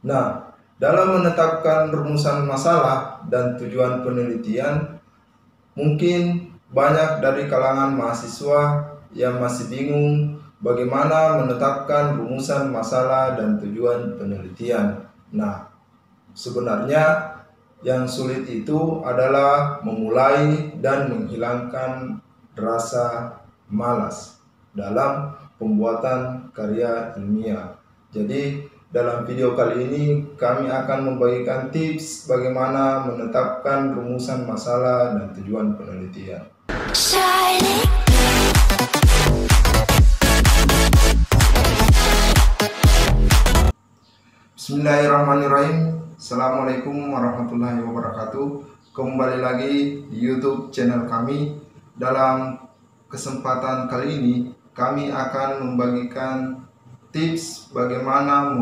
Nah, dalam menetapkan rumusan masalah dan tujuan penelitian, mungkin banyak dari kalangan mahasiswa yang masih bingung bagaimana menetapkan rumusan masalah dan tujuan penelitian. Nah, sebenarnya yang sulit itu adalah memulai dan menghilangkan rasa malas dalam pembuatan karya ilmiah. Jadi, dalam video kali ini kami akan membagikan tips bagaimana menetapkan rumusan masalah dan tujuan penelitian. Bismillahirrahmanirrahim. Assalamualaikum warahmatullahi wabarakatuh. Kembali lagi di YouTube channel kami. Dalam kesempatan kali ini kami akan membagikan tips bagaimana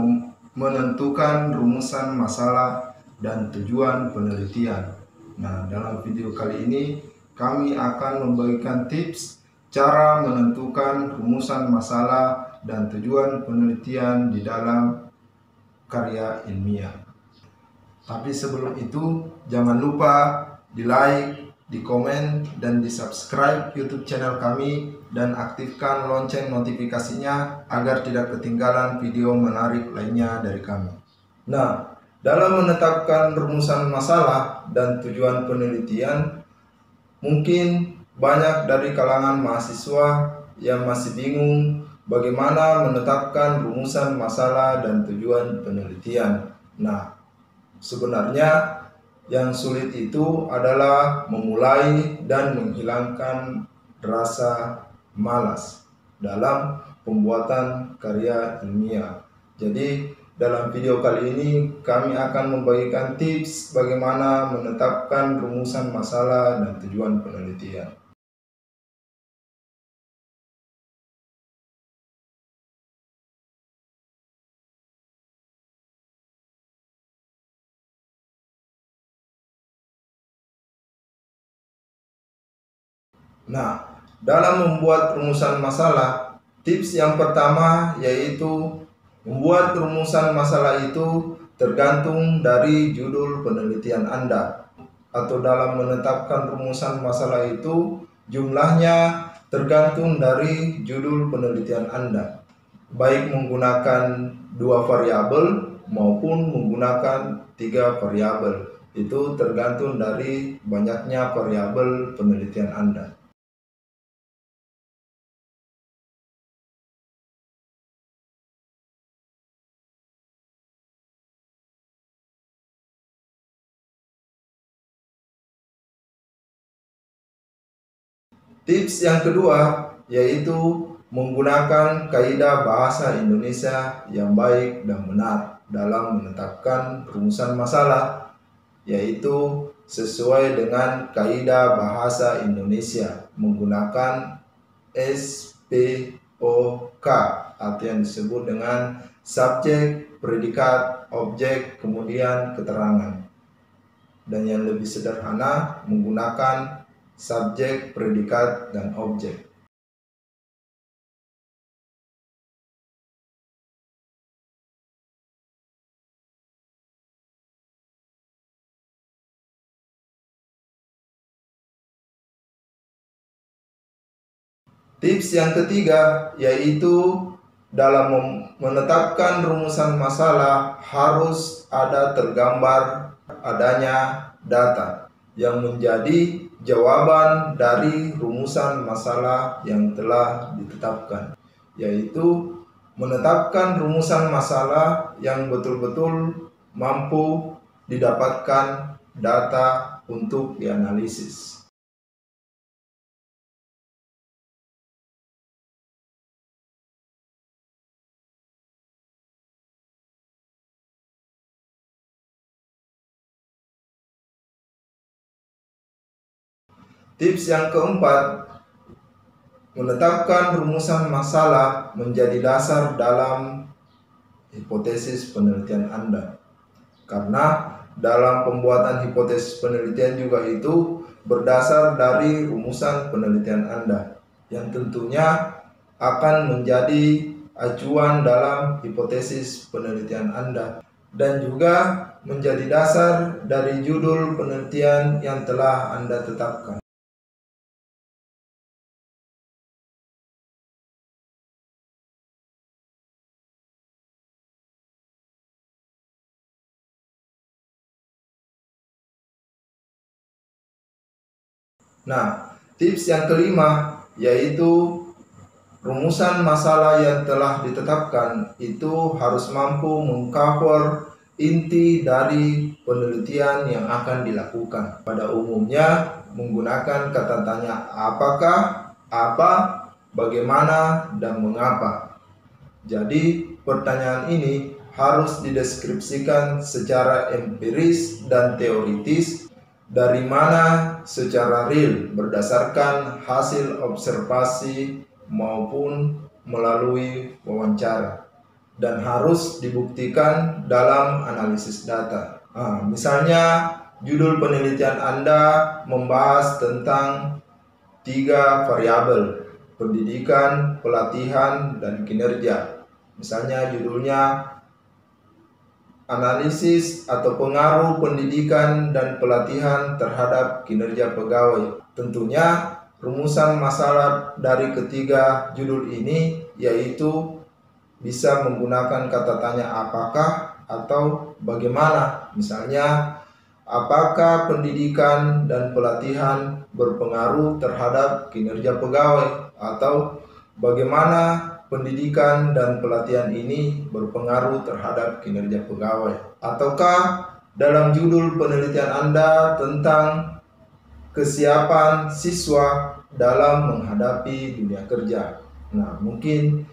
menentukan rumusan masalah dan tujuan penelitian. Nah, dalam video kali ini kami akan membagikan tips cara menentukan rumusan masalah dan tujuan penelitian di dalam karya ilmiah. Tapi sebelum itu jangan lupa di like, di komen, dan di subscribe YouTube channel kami dan aktifkan lonceng notifikasinya agar tidak ketinggalan video menarik lainnya dari kami. Nah, dalam menetapkan rumusan masalah dan tujuan penelitian, mungkin banyak dari kalangan mahasiswa yang masih bingung bagaimana menetapkan rumusan masalah dan tujuan penelitian. Nah, sebenarnya yang sulit itu adalah memulai dan menghilangkan rasa malas dalam pembuatan karya ilmiah. Jadi, dalam video kali ini kami akan membagikan tips bagaimana menetapkan rumusan masalah dan tujuan penelitian. Nah, dalam membuat rumusan masalah, tips yang pertama yaitu membuat rumusan masalah itu tergantung dari judul penelitian Anda. Atau dalam menetapkan rumusan masalah itu, jumlahnya tergantung dari judul penelitian Anda. Baik menggunakan 2 variabel maupun menggunakan 3 variabel. Itu tergantung dari banyaknya variabel penelitian Anda. Tips yang kedua yaitu menggunakan kaidah bahasa Indonesia yang baik dan benar dalam menetapkan rumusan masalah, yaitu sesuai dengan kaidah bahasa Indonesia menggunakan SPOK atau yang disebut dengan subjek, predikat, objek, kemudian keterangan. Dan yang lebih sederhana menggunakan subjek, predikat, dan objek. Tips yang ketiga yaitu dalam menetapkan rumusan masalah harus ada tergambar adanya data yang menjadi jawaban dari rumusan masalah yang telah ditetapkan, yaitu menetapkan rumusan masalah yang betul-betul mampu didapatkan data untuk dianalisis. Tips yang keempat, menetapkan rumusan masalah menjadi dasar dalam hipotesis penelitian Anda. Karena dalam pembuatan hipotesis penelitian juga itu berdasar dari rumusan penelitian Anda, yang tentunya akan menjadi acuan dalam hipotesis penelitian Anda. dan juga menjadi dasar dari judul penelitian yang telah Anda tetapkan. Nah, tips yang kelima yaitu rumusan masalah yang telah ditetapkan itu harus mampu mengcover inti dari penelitian yang akan dilakukan. Pada umumnya menggunakan kata tanya apakah, apa, bagaimana, dan mengapa. Jadi pertanyaan ini harus dideskripsikan secara empiris dan teoritis, dari mana secara real berdasarkan hasil observasi maupun melalui wawancara, dan harus dibuktikan dalam analisis data. Misalnya judul penelitian Anda membahas tentang 3 variabel: pendidikan, pelatihan, dan kinerja. Misalnya judulnya analisis atau pengaruh pendidikan dan pelatihan terhadap kinerja pegawai. Tentunya rumusan masalah dari ketiga judul ini yaitu bisa menggunakan kata tanya apakah atau bagaimana. Misalnya, apakah pendidikan dan pelatihan berpengaruh terhadap kinerja pegawai, atau bagaimana pendidikan dan pelatihan ini berpengaruh terhadap kinerja pegawai. Ataukah dalam judul penelitian Anda tentang kesiapan siswa dalam menghadapi dunia kerja. Nah, mungkin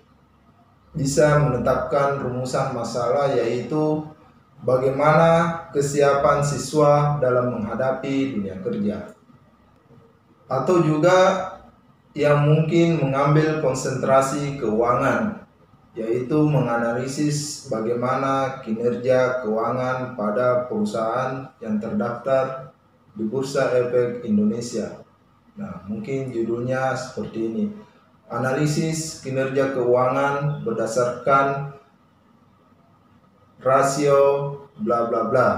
bisa menetapkan rumusan masalah yaitu bagaimana kesiapan siswa dalam menghadapi dunia kerja. Atau juga yang mungkin mengambil konsentrasi keuangan, yaitu menganalisis bagaimana kinerja keuangan pada perusahaan yang terdaftar di Bursa Efek Indonesia. Nah, mungkin judulnya seperti ini: analisis kinerja keuangan berdasarkan rasio bla bla bla.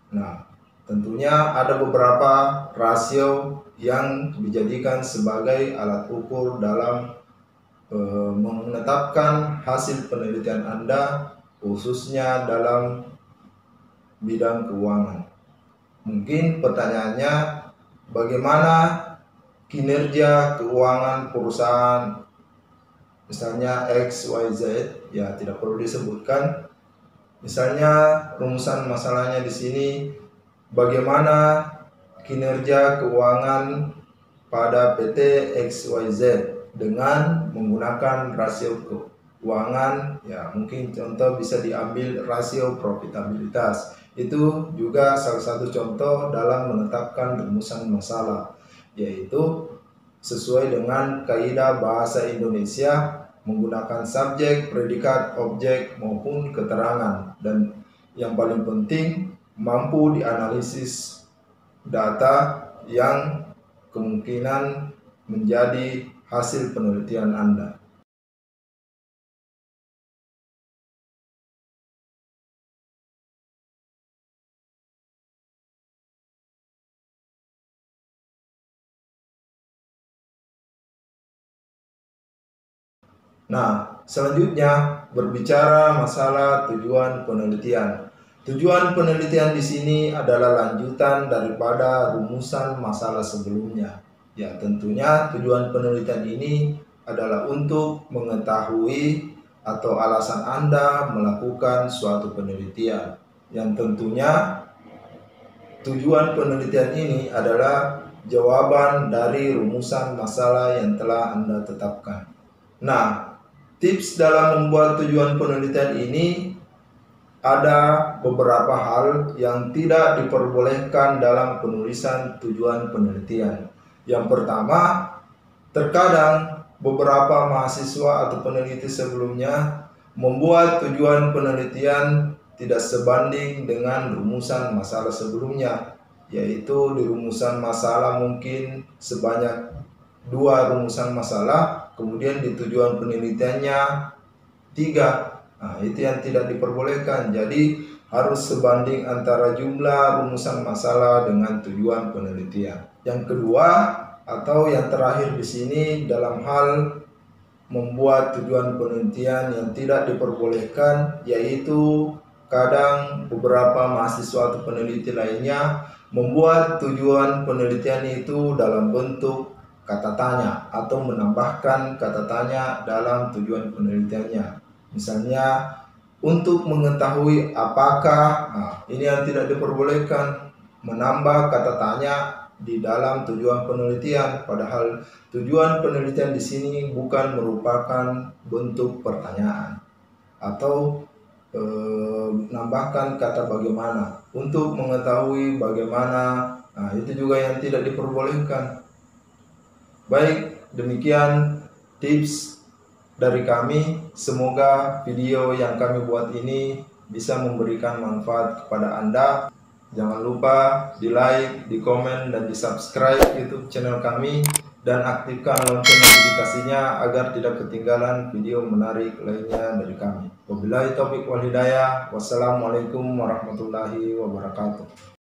Nah, tentunya ada beberapa rasio yang dijadikan sebagai alat ukur dalam menetapkan hasil penelitian Anda, khususnya dalam bidang keuangan. Mungkin pertanyaannya, bagaimana kinerja keuangan perusahaan misalnya XYZ, ya tidak perlu disebutkan. Misalnya rumusan masalahnya di sini, bagaimana kinerja keuangan pada PT XYZ dengan menggunakan rasio keuangan, ya mungkin contoh bisa diambil rasio profitabilitas. Itu juga salah satu contoh dalam menetapkan rumusan masalah, yaitu sesuai dengan kaidah bahasa Indonesia menggunakan subjek, predikat, objek maupun keterangan, dan yang paling penting mampu dianalisis data yang kemungkinan menjadi hasil penelitian Anda. Nah, selanjutnya berbicara masalah tujuan penelitian. Tujuan penelitian di sini adalah lanjutan daripada rumusan masalah sebelumnya. Ya, tentunya tujuan penelitian ini adalah untuk mengetahui atau alasan Anda melakukan suatu penelitian. Yang tentunya tujuan penelitian ini adalah jawaban dari rumusan masalah yang telah Anda tetapkan. Nah, tips dalam membuat tujuan penelitian ini ada beberapa hal yang tidak diperbolehkan dalam penulisan tujuan penelitian. Yang pertama, terkadang beberapa mahasiswa atau peneliti sebelumnya membuat tujuan penelitian tidak sebanding dengan rumusan masalah sebelumnya, yaitu di rumusan masalah mungkin sebanyak 2 rumusan masalah, kemudian di tujuan penelitiannya 3. Nah, itu yang tidak diperbolehkan. Jadi harus sebanding antara jumlah rumusan masalah dengan tujuan penelitian. Yang kedua atau yang terakhir di sini dalam hal membuat tujuan penelitian yang tidak diperbolehkan, yaitu kadang beberapa mahasiswa atau peneliti lainnya membuat tujuan penelitian itu dalam bentuk kata tanya atau menambahkan kata tanya dalam tujuan penelitiannya. Misalnya untuk mengetahui apakah, ini yang tidak diperbolehkan, menambah kata tanya di dalam tujuan penelitian, padahal tujuan penelitian di sini bukan merupakan bentuk pertanyaan atau menambahkan kata bagaimana untuk mengetahui bagaimana. Itu juga yang tidak diperbolehkan. Baik, demikian tips dari kami. Semoga video yang kami buat ini bisa memberikan manfaat kepada Anda. Jangan lupa di like, di komen, dan di subscribe YouTube channel kami, dan aktifkan lonceng notifikasinya agar tidak ketinggalan video menarik lainnya dari kami. Wabillahi taufiq wal hidayah. Wassalamualaikum warahmatullahi wabarakatuh.